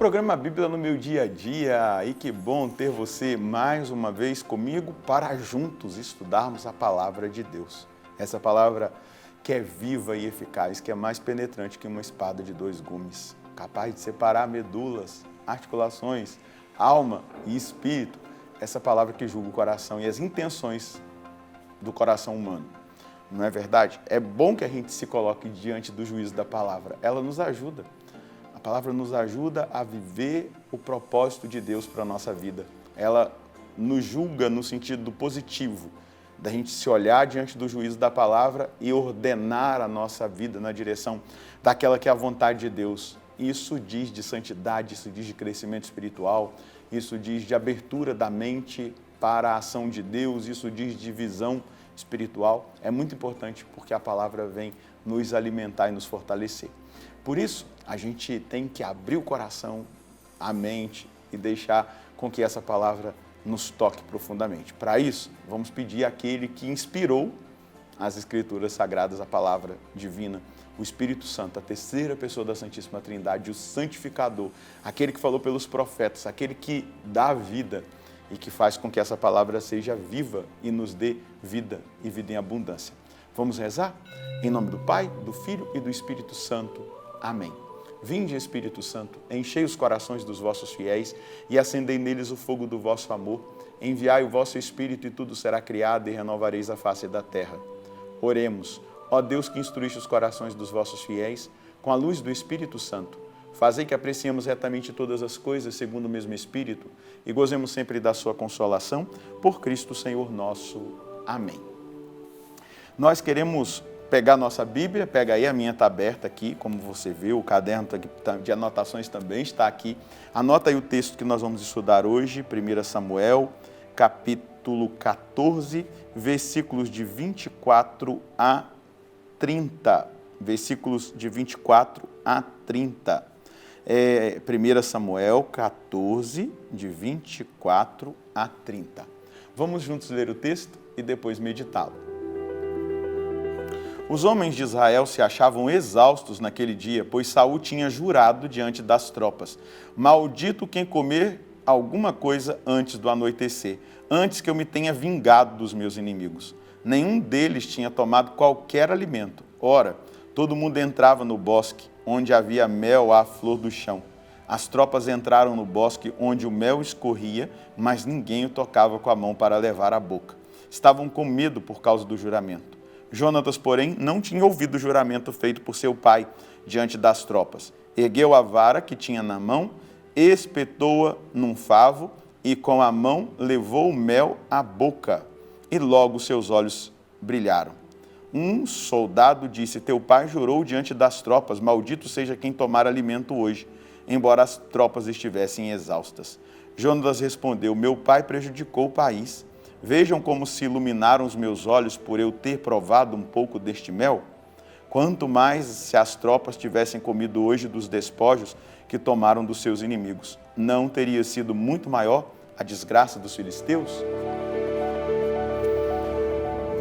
programa Bíblia no meu dia a dia, e que bom ter você mais uma vez comigo para juntos estudarmos a palavra de Deus. Essa palavra que é viva e eficaz, que é mais penetrante que uma espada de dois gumes, capaz de separar medulas, articulações, alma e espírito. Essa palavra que julga o coração e as intenções do coração humano. Não é verdade? É bom que a gente se coloque diante do juízo da palavra. Ela nos ajuda. A palavra nos ajuda a viver o propósito de Deus para a nossa vida. Ela nos julga no sentido positivo, da gente se olhar diante do juízo da palavra e ordenar a nossa vida na direção daquela que é a vontade de Deus. Isso diz de santidade, isso diz de crescimento espiritual, isso diz de abertura da mente para a ação de Deus, isso diz de visão espiritual. É muito importante porque a palavra vem nos alimentar e nos fortalecer. Por isso, a gente tem que abrir o coração, a mente e deixar com que essa palavra nos toque profundamente. Para isso, vamos pedir àquele que inspirou as Escrituras Sagradas, a palavra divina, o Espírito Santo, a terceira pessoa da Santíssima Trindade, o santificador, aquele que falou pelos profetas, aquele que dá vida e que faz com que essa palavra seja viva e nos dê vida e vida em abundância. Vamos rezar? Em nome do Pai, do Filho e do Espírito Santo. Amém. Vinde, Espírito Santo, enchei os corações dos vossos fiéis e acendei neles o fogo do vosso amor. Enviai o vosso Espírito e tudo será criado e renovareis a face da terra. Oremos. Ó Deus que instruíste os corações dos vossos fiéis, com a luz do Espírito Santo, fazei que apreciemos retamente todas as coisas segundo o mesmo Espírito e gozemos sempre da sua consolação, por Cristo Senhor nosso. Amém. Nós queremos pegar nossa Bíblia, pega aí, a minha está aberta aqui, como você vê, o caderno de anotações também está aqui. Anota aí o texto que nós vamos estudar hoje, 1 Samuel, capítulo 14, versículos de 24 a 30. Versículos de 24 a 30. 1 Samuel 14, de 24 a 30. Vamos juntos ler o texto e depois meditá-lo. Os homens de Israel se achavam exaustos naquele dia, pois Saul tinha jurado diante das tropas: maldito quem comer alguma coisa antes do anoitecer, antes que eu me tenha vingado dos meus inimigos. Nenhum deles tinha tomado qualquer alimento. Ora, todo mundo entrava no bosque, onde havia mel à flor do chão. As tropas entraram no bosque onde o mel escorria, mas ninguém o tocava com a mão para levar à boca. Estavam com medo por causa do juramento. Jonatas, porém, não tinha ouvido o juramento feito por seu pai diante das tropas. Ergueu a vara que tinha na mão, espetou-a num favo e com a mão levou o mel à boca. E logo seus olhos brilharam. Um soldado disse: teu pai jurou diante das tropas, maldito seja quem tomar alimento hoje, embora as tropas estivessem exaustas. Jonatas respondeu: meu pai prejudicou o país. Vejam como se iluminaram os meus olhos por eu ter provado um pouco deste mel. Quanto mais se as tropas tivessem comido hoje dos despojos que tomaram dos seus inimigos. Não teria sido muito maior a desgraça dos filisteus?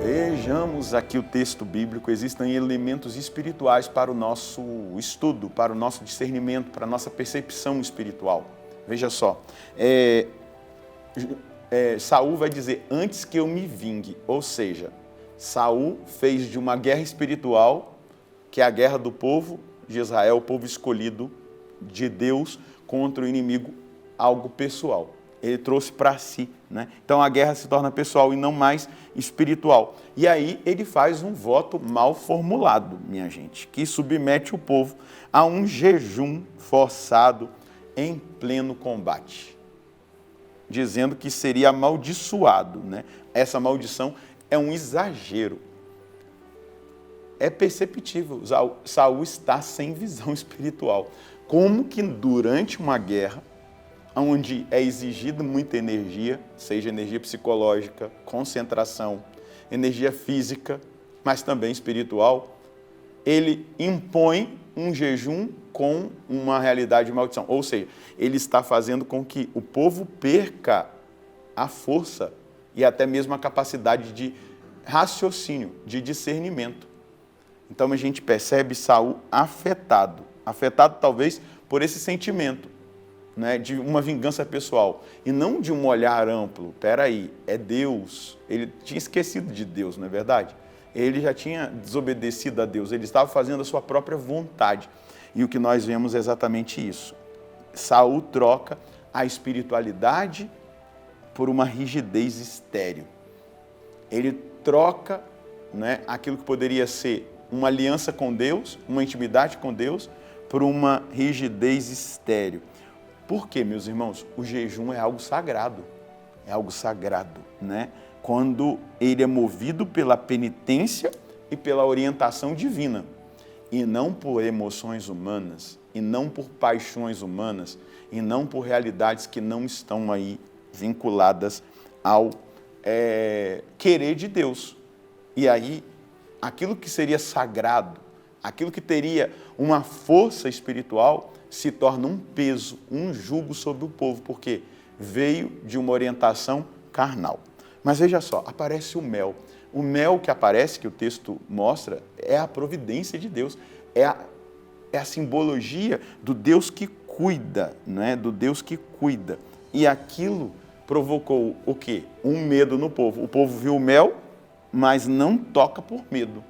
Vejamos aqui o texto bíblico. Existem elementos espirituais para o nosso estudo, para o nosso discernimento, para a nossa percepção espiritual. Veja só, Saul vai dizer: antes que eu me vingue. Ou seja, Saul fez de uma guerra espiritual, que é a guerra do povo de Israel, o povo escolhido de Deus, contra o inimigo, algo pessoal. Ele trouxe para si, né? Então a guerra se torna pessoal e não mais espiritual. E aí ele faz um voto mal formulado, minha gente, que submete o povo a um jejum forçado em pleno combate, dizendo que seria amaldiçoado, né? Essa maldição é um exagero. É perceptível, Saul está sem visão espiritual. Como que durante uma guerra, onde é exigida muita energia, seja energia psicológica, concentração, energia física, mas também espiritual, ele impõe um jejum com uma realidade de maldição. Ou seja, ele está fazendo com que o povo perca a força e até mesmo a capacidade de raciocínio, de discernimento. Então a gente percebe Saul afetado talvez por esse sentimento né, de uma vingança pessoal e não de um olhar amplo. Espera aí, é Deus. Ele tinha esquecido de Deus, não é verdade? Ele já tinha desobedecido a Deus, ele estava fazendo a sua própria vontade. E o que nós vemos é exatamente isso. Saul troca a espiritualidade por uma rigidez estéril. Ele troca, né, aquilo que poderia ser uma aliança com Deus, uma intimidade com Deus, por uma rigidez estéril. Por quê, meus irmãos? O jejum é algo sagrado. É algo sagrado, né? Quando ele é movido pela penitência e pela orientação divina, e não por emoções humanas, e não por paixões humanas, e não por realidades que não estão aí vinculadas ao querer de Deus. E aí, aquilo que seria sagrado, aquilo que teria uma força espiritual, se torna um peso, um jugo sobre o povo, porque veio de uma orientação carnal. Mas veja só, aparece o mel. O mel que aparece, que o texto mostra, é a providência de Deus, é a simbologia do Deus que cuida, né? Do Deus que cuida. E aquilo provocou o quê? Um medo no povo. O povo viu o mel, mas não toca por medo,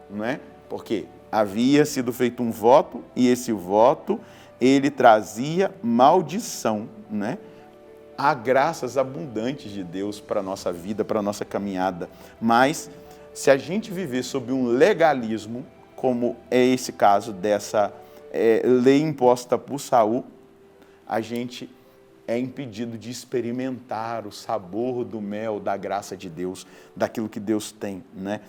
não é? Porque havia sido feito um voto, e esse voto, ele trazia maldição, né? Há graças abundantes de Deus para a nossa vida, para a nossa caminhada, mas se a gente viver sob um legalismo, como é esse caso dessa lei imposta por Saul, a gente é impedido de experimentar o sabor do mel, da graça de Deus, daquilo que Deus tem, né?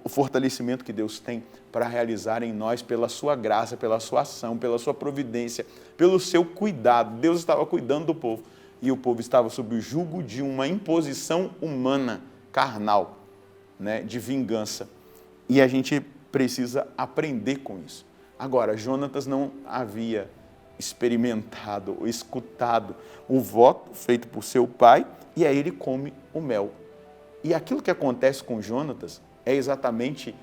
O fortalecimento que Deus tem para realizar em nós pela sua graça, pela sua ação, pela sua providência, pelo seu cuidado. Deus estava cuidando do povo e o povo estava sob o jugo de uma imposição humana, carnal, né, de vingança. E a gente precisa aprender com isso. Agora, Jonatas não havia experimentado ou escutado o voto feito por seu pai, e aí ele come o mel. E aquilo que acontece com Jonatas é exatamente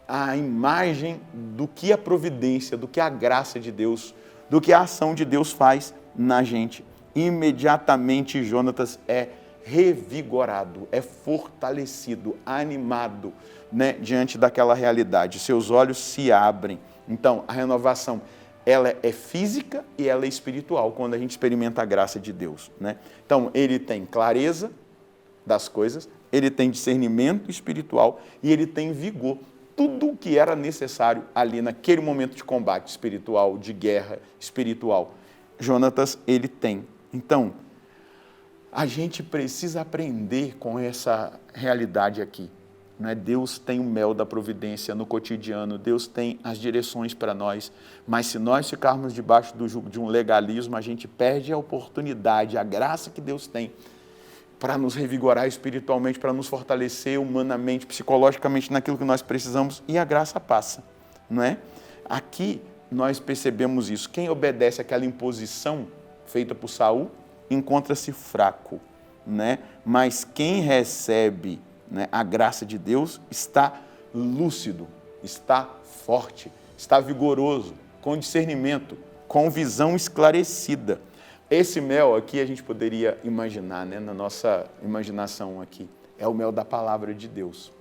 a imagem do que a providência, do que a graça de Deus, do que a ação de Deus faz na gente. Imediatamente Jonatas é revigorado, é fortalecido, animado, né, diante daquela realidade. Seus olhos se abrem. Então, a renovação, ela é física e ela é espiritual, quando a gente experimenta a graça de Deus, né? Então, ele tem clareza das coisas, ele tem discernimento espiritual e ele tem vigor. Tudo o que era necessário ali naquele momento de combate espiritual, de guerra espiritual, Jonatas, ele tem. Então, a gente precisa aprender com essa realidade aqui, né? Deus tem o mel da providência no cotidiano, Deus tem as direções para nós, mas se nós ficarmos debaixo do jugo de um legalismo, a gente perde a oportunidade, a graça que Deus tem para nos revigorar espiritualmente, para nos fortalecer humanamente, psicologicamente naquilo que nós precisamos, e a graça passa, não é? Aqui nós percebemos isso. Quem obedece àquela imposição feita por Saul encontra-se fraco, né? Mas quem recebe, né, a graça de Deus está lúcido, está forte, está vigoroso, com discernimento, com visão esclarecida. Esse mel aqui a gente poderia imaginar, né, na nossa imaginação aqui, é o mel da palavra de Deus,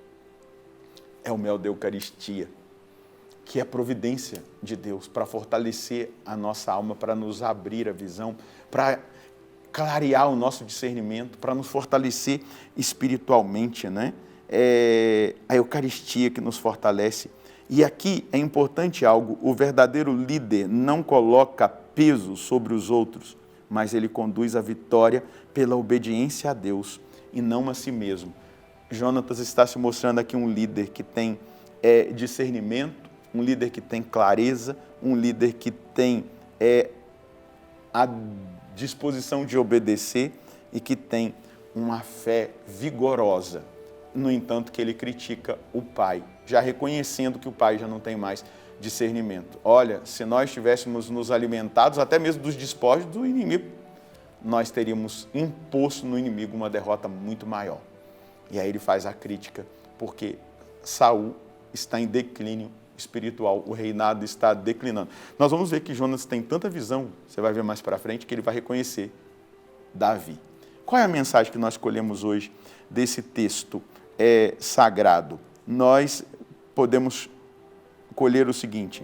é o mel da Eucaristia, que é a providência de Deus para fortalecer a nossa alma, para nos abrir a visão, para clarear o nosso discernimento, para nos fortalecer espiritualmente, né? É a Eucaristia que nos fortalece. E aqui é importante algo: o verdadeiro líder não coloca peso sobre os outros, mas ele conduz a vitória pela obediência a Deus e não a si mesmo. Jonatas está se mostrando aqui um líder que tem discernimento, um líder que tem clareza, um líder que tem a disposição de obedecer e que tem uma fé vigorosa. No entanto, que ele critica o pai, já reconhecendo que o pai já não tem mais discernimento. Olha, se nós tivéssemos nos alimentados até mesmo dos despojos do inimigo, nós teríamos imposto no inimigo uma derrota muito maior. E aí ele faz a crítica, porque Saul está em declínio espiritual, o reinado está declinando. Nós vamos ver que Jonas tem tanta visão, você vai ver mais para frente, que ele vai reconhecer Davi. Qual é a mensagem que nós escolhemos hoje desse texto sagrado? Nós podemos colher o seguinte: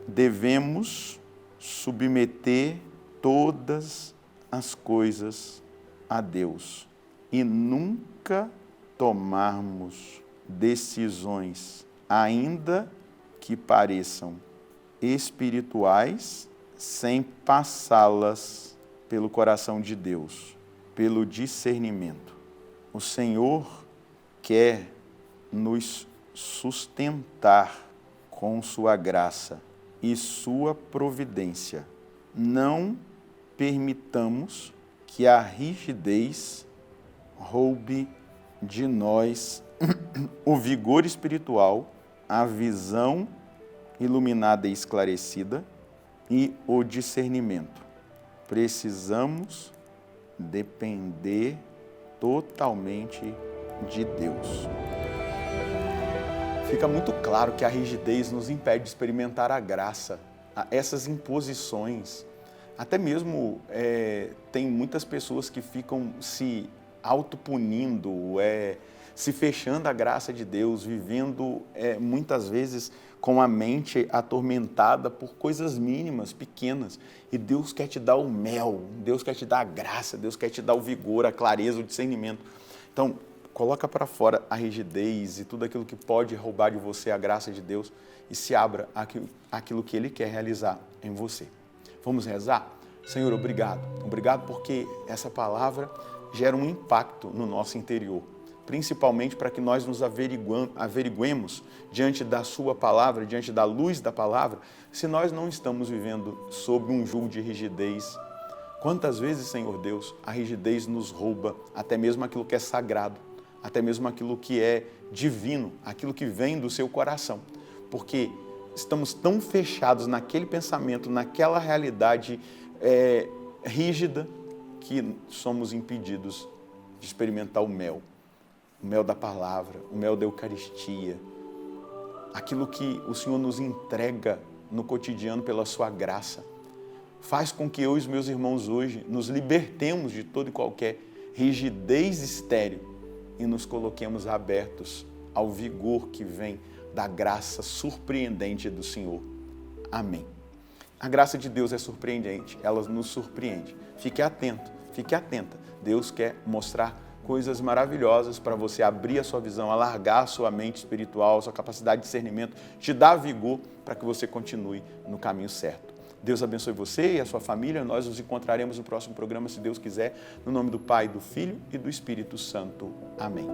devemos submeter todas as coisas a Deus e nunca tomarmos decisões, ainda que pareçam espirituais, sem passá-las pelo coração de Deus, pelo discernimento. O Senhor quer nos sustentar com sua graça e sua providência. Não permitamos que a rigidez roube de nós o vigor espiritual, a visão iluminada e esclarecida e o discernimento. Precisamos depender totalmente de Deus. Fica muito claro que a rigidez nos impede de experimentar a graça, essas imposições. Até mesmo tem muitas pessoas que ficam se autopunindo, se fechando à graça de Deus, vivendo muitas vezes com a mente atormentada por coisas mínimas, pequenas. E Deus quer te dar o mel, Deus quer te dar a graça, Deus quer te dar o vigor, a clareza, o discernimento. Então, coloca para fora a rigidez e tudo aquilo que pode roubar de você a graça de Deus e se abra àquilo que Ele quer realizar em você. Vamos rezar? Senhor, obrigado. Obrigado porque essa palavra gera um impacto no nosso interior, principalmente para que nós nos averiguemos diante da sua palavra, diante da luz da palavra, se nós não estamos vivendo sob um jugo de rigidez. Quantas vezes, Senhor Deus, a rigidez nos rouba até mesmo aquilo que é sagrado, até mesmo aquilo que é divino, aquilo que vem do seu coração, porque estamos tão fechados naquele pensamento, naquela realidade rígida, que somos impedidos de experimentar o mel da palavra, o mel da Eucaristia, aquilo que o Senhor nos entrega no cotidiano pela sua graça. Faz com que eu e os meus irmãos hoje nos libertemos de toda e qualquer rigidez estéril e nos coloquemos abertos ao vigor que vem da graça surpreendente do Senhor. Amém. A graça de Deus é surpreendente, ela nos surpreende. Fique atento, fique atenta. Deus quer mostrar coisas maravilhosas para você abrir a sua visão, alargar a sua mente espiritual, a sua capacidade de discernimento, te dar vigor para que você continue no caminho certo. Deus abençoe você e a sua família. Nós nos encontraremos no próximo programa, se Deus quiser, no nome do Pai, do Filho e do Espírito Santo. Amém.